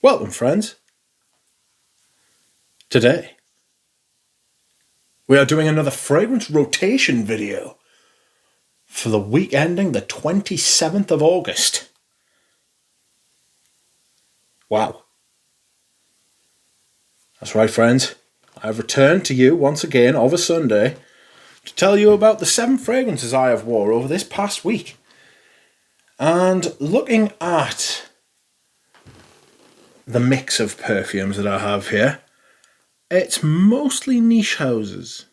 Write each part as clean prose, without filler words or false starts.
Welcome, friends. Today, we are doing another fragrance rotation video for the week ending the 27th of August. Wow. That's right, friends. I've returned to you once again of a Sunday to tell you about the 7 fragrances I have wore over this past week. And looking at the mix of perfumes that I have here, it's mostly niche houses.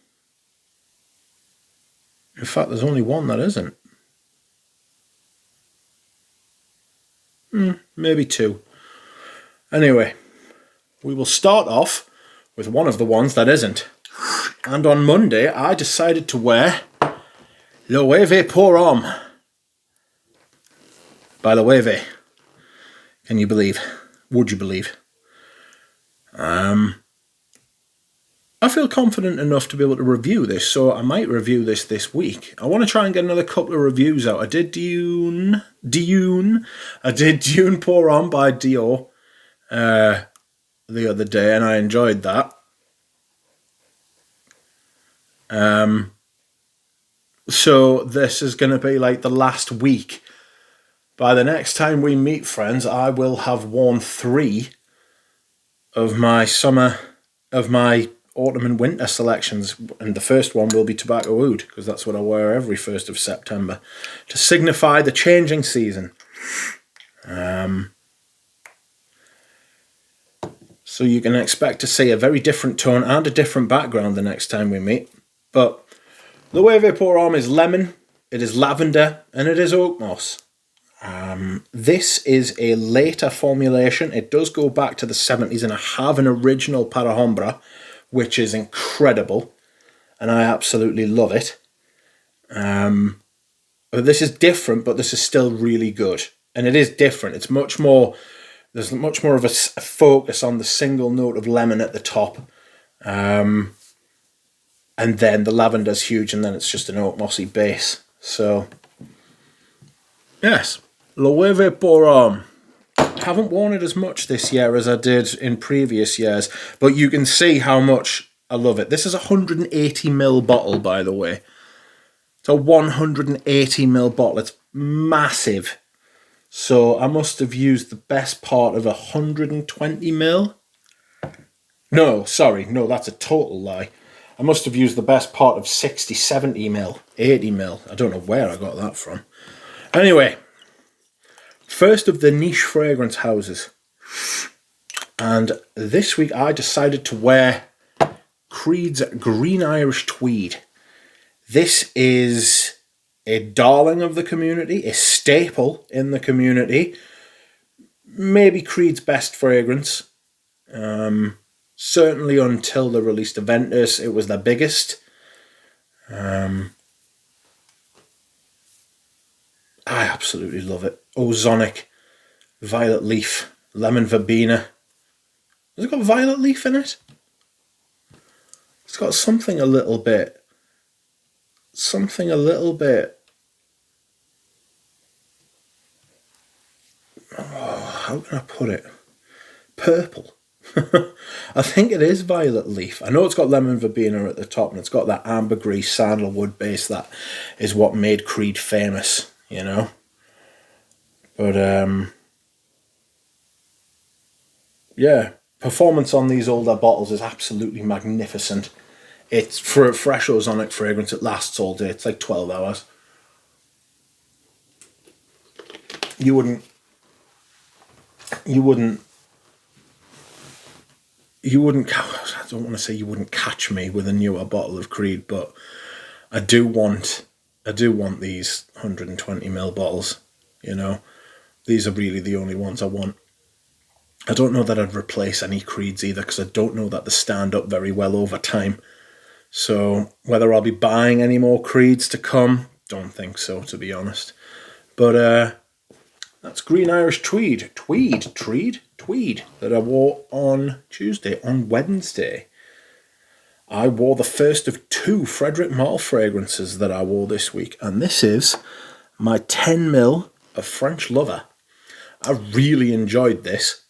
In fact, there's only one that isn't. Maybe 2. Anyway, we will start off with one of the ones that isn't. And on Monday, I decided to wear Loewe pour Homme by Loewe. Can you believe? Would you believe? I feel confident enough to be able to review this, so I might review this week. I want to try and get another couple of reviews out. I did Dune Pour Homme by Dior the other day, and I enjoyed that. So this is going to be like the last week. By the next time we meet, friends, I will have worn 3 of my autumn and winter selections, and the first one will be Tobacco Oud, because that's what I wear every 1st of September to signify the changing season. So you can expect to see a very different tone and a different background the next time we meet. But Loewe Pour Homme is lemon, it is lavender, and it is oak moss. This is a later formulation. It does go back to the 70s, and I have an original Parahombra, which is incredible, and I absolutely love it. This is different, but this is still really good, and it is different. It's much more. There's much more of a focus on the single note of lemon at the top, and then the lavender's huge, and then it's just an oak mossy base. So, yes, Loewe Pour Homme. Haven't worn it as much this year as I did in previous years, but you can see how much I love it. This is a 180ml bottle, by the way. It's a 180ml bottle. It's massive. So I must have used the best part of 120ml. No, that's a total lie. I must have used the best part of 60, 70ml, 80ml. I don't know where I got that from. Anyway, first of the niche fragrance houses. And this week I decided to wear Creed's Green Irish Tweed. This is a darling of the community, a staple in the community. Maybe Creed's best fragrance. Certainly until they released Aventus, it was their biggest. I absolutely love it. Ozonic, violet leaf, lemon verbena. Has it got violet leaf in it? It's got something a little bit. Oh, how can I put it? Purple. I think it is violet leaf. I know it's got lemon verbena at the top, and it's got that ambergris sandalwood base that is what made Creed famous, you know. But yeah, performance on these older bottles is absolutely magnificent. It's for a fresh ozonic fragrance. It lasts all day. It's like 12 hours. You wouldn't. I don't want to say you wouldn't catch me with a newer bottle of Creed, but I do want these 120ml bottles. You know, these are really the only ones I want. I don't know that I'd replace any Creeds either, because I don't know that they stand up very well over time. So whether I'll be buying any more Creeds to come, don't think so, to be honest. But that's Green Irish Tweed that I wore on Tuesday. On Wednesday, I wore the first of 2 Frederic Malle fragrances that I wore this week, and this is my 10ml of French Lover. I really enjoyed this.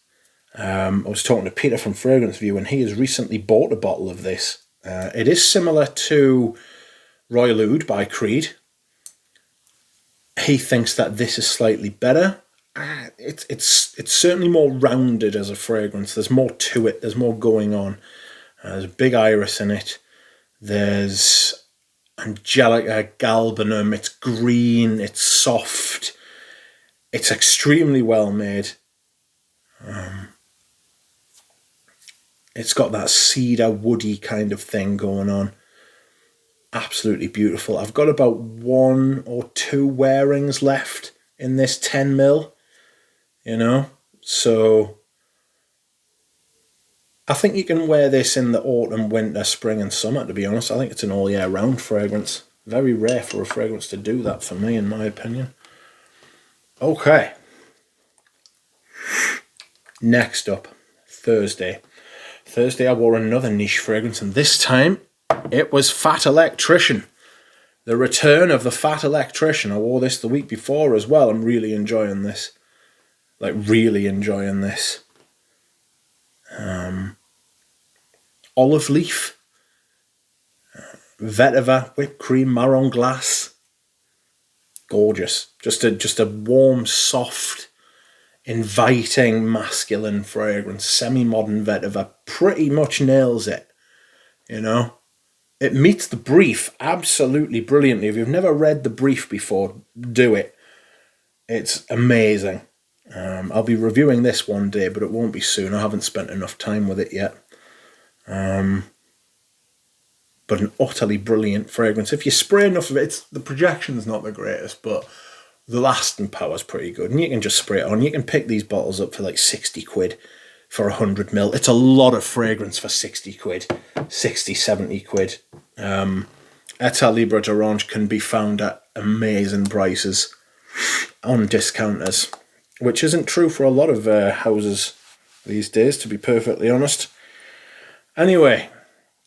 I was talking to Peter from Fragrance View, and he has recently bought a bottle of this. It is similar to Royal Oud by Creed. He thinks that this is slightly better. It's certainly more rounded as a fragrance. There's more to it. There's more going on. There's a big iris in it. There's Angelica galbanum. It's green. It's soft. It's extremely well made. It's got that cedar woody kind of thing going on. Absolutely beautiful. I've got about 1 or 2 wearings left in this 10ml, so I think you can wear this in the autumn, winter, spring and summer, to be honest. I think it's an all year round fragrance. Very rare for a fragrance to do that for me, in my opinion. Okay. Next up, Thursday. Thursday I wore another niche fragrance, and this time it was Fat Electrician. The return of the Fat Electrician. I wore this the week before as well. I'm really enjoying this. Like, really enjoying this. Olive leaf. Vetiver, whipped cream, marron glace. Gorgeous. Just a warm, soft, inviting, masculine fragrance. Semi-modern vetiver. Pretty much nails it. It meets the brief absolutely brilliantly. If you've never read the brief before, do it. It's amazing. I'll be reviewing this one day, but it won't be soon. I haven't spent enough time with it yet. But an utterly brilliant fragrance. If you spray enough of it, the projection's not the greatest, but the lasting power's pretty good. And you can just spray it on. You can pick these bottles up for like 60 quid for 100ml. It's a lot of fragrance for 60 quid. 60, 70 quid. Etat Libre d'Orange can be found at amazing prices on discounters, which isn't true for a lot of houses these days, to be perfectly honest. Anyway,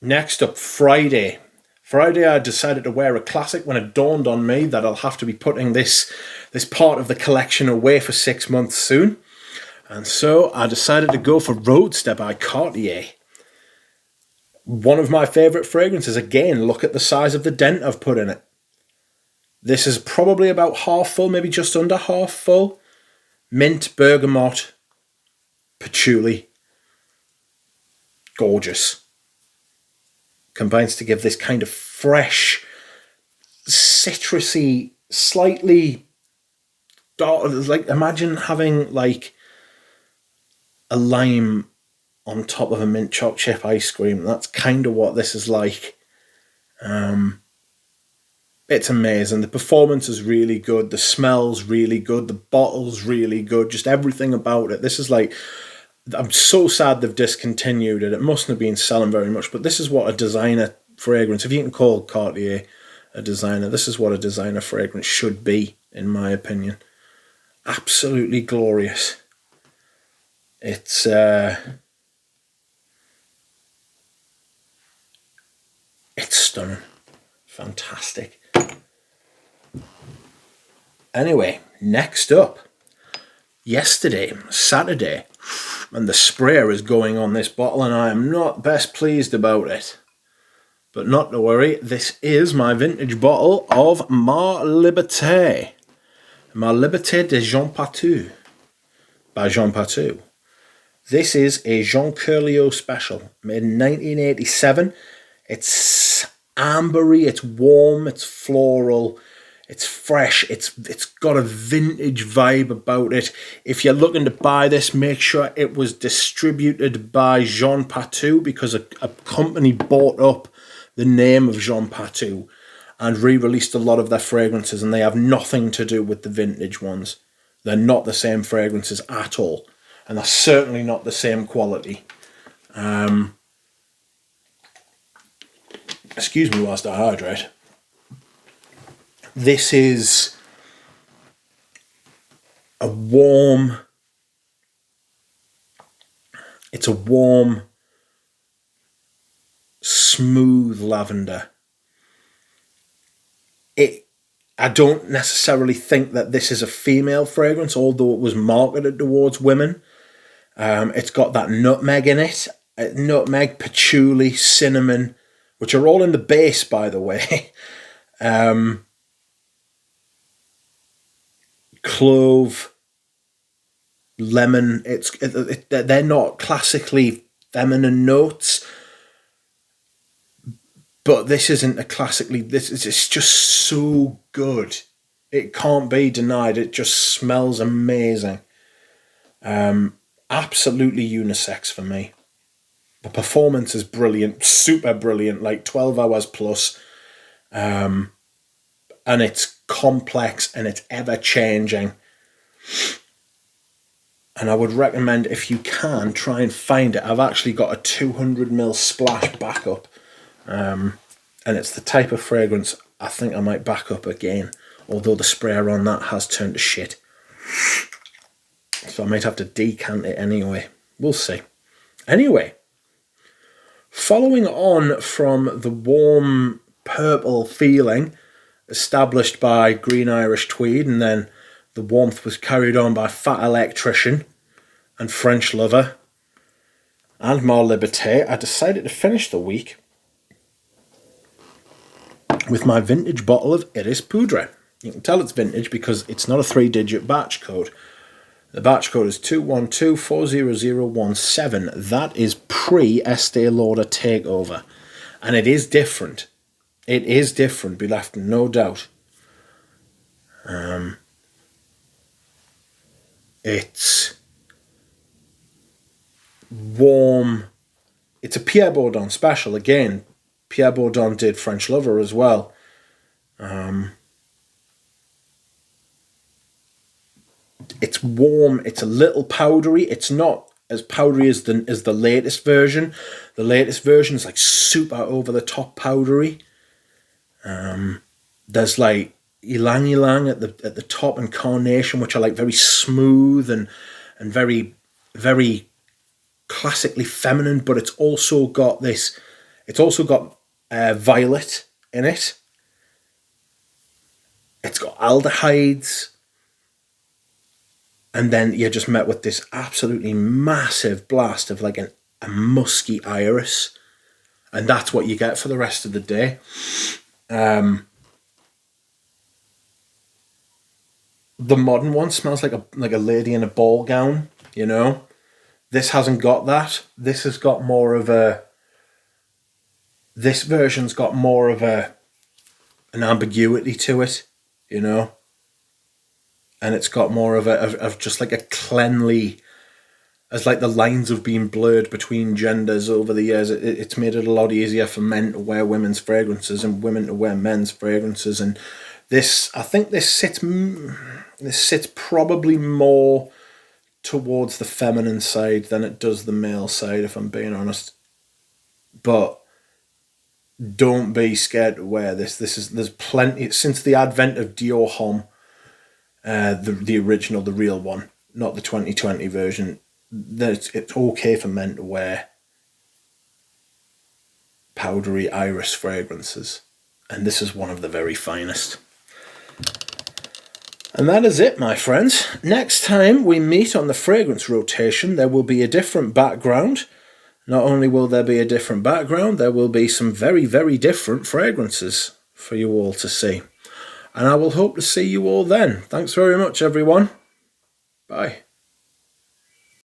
next up, Friday. Friday I decided to wear a classic when it dawned on me that I'll have to be putting this part of the collection away for 6 months soon. And so I decided to go for Roadster by Cartier. One of my favourite fragrances. Again, look at the size of the dent I've put in it. This is probably about half full, maybe just under half full. Mint, bergamot, patchouli. Gorgeous. Combines to give this kind of fresh, citrusy, slightly dark. Like, imagine having like a lime on top of a mint choc chip ice cream. That's kind of what this is like. It's amazing. The performance is really good. The smell's really good. The bottle's really good. Just everything about it. This is like, I'm so sad they've discontinued it. It mustn't have been selling very much, but this is what a designer fragrance, if you can call Cartier a designer, this is what a designer fragrance should be, in my opinion. Absolutely glorious. It's stunning. Fantastic. Anyway, next up, yesterday, Saturday, and the sprayer is going on this bottle, and I am not best pleased about it. But not to worry, this is my vintage bottle of Malle Liberte. Malle Liberte de Jean Patou, by Jean Patou. This is a Jean Curlio special, made in 1987. It's ambery, it's warm, it's floral, it's fresh, it's got a vintage vibe about it. If you're looking to buy this, make sure it was distributed by Jean Patou, because a company bought up the name of Jean Patou and re-released a lot of their fragrances, and they have nothing to do with the vintage ones. They're not the same fragrances at all, and they're certainly not the same quality. Excuse me whilst I hydrate. This is a warm, smooth lavender. I don't necessarily think that this is a female fragrance, although it was marketed towards women. It's got that nutmeg in it. Nutmeg, patchouli, cinnamon, which are all in the base, by the way. Clove, lemon. They're not classically feminine notes, but this isn't a classically. It's just so good. It can't be denied. It just smells amazing. Absolutely unisex for me. The performance is brilliant, super brilliant, like 12 hours plus. And it's complex and it's ever changing. And I would recommend, if you can, try and find it. I've actually got a 200ml splash backup. And it's the type of fragrance I think I might back up again. Although the sprayer on that has turned to shit. So I might have to decant it anyway. We'll see. Anyway, following on from the warm purple feeling established by Green Irish Tweed, and then the warmth was carried on by Fat Electrician and French Lover and Malle Liberte, I decided to finish the week with my vintage bottle of Iris Poudre. You can tell it's vintage because it's not a 3-digit batch code. The batch code is 212-40017. That is pre-Estee Lauder takeover. And it is different. It is different, be left in no doubt. It's warm. It's a Pierre Bourdon special. Again, Pierre Bourdon did French Lover as well. It's warm. It's a little powdery. It's not as powdery as the latest version. The latest version is like super over the top powdery. There's like ylang ylang at the top and carnation, which are like very smooth and very, very classically feminine. But it's also got this. It's also got violet in it. It's got aldehydes. And then you're just met with this absolutely massive blast of like a musky iris. And that's what you get for the rest of the day. The modern one smells like a lady in a ball gown, you know. This hasn't got that. This has got more of a... This version's got more of an ambiguity to it, you know. And it's got more of just like a cleanly, as like the lines have been blurred between genders over the years. It's made it a lot easier for men to wear women's fragrances and women to wear men's fragrances. And this, I think this sits probably more towards the feminine side than it does the male side, if I'm being honest. But don't be scared to wear this. There's plenty, since the advent of Dior Homme, the original, the real one, not the 2020 version, it's okay for men to wear powdery iris fragrances, and this is one of the very finest. And that is it, my friends. Next time we meet on the fragrance rotation, there will be a different background. Not only will there be a different background, there will be some very, very different fragrances for you all to see. And I will hope to see you all then. Thanks very much, everyone. Bye.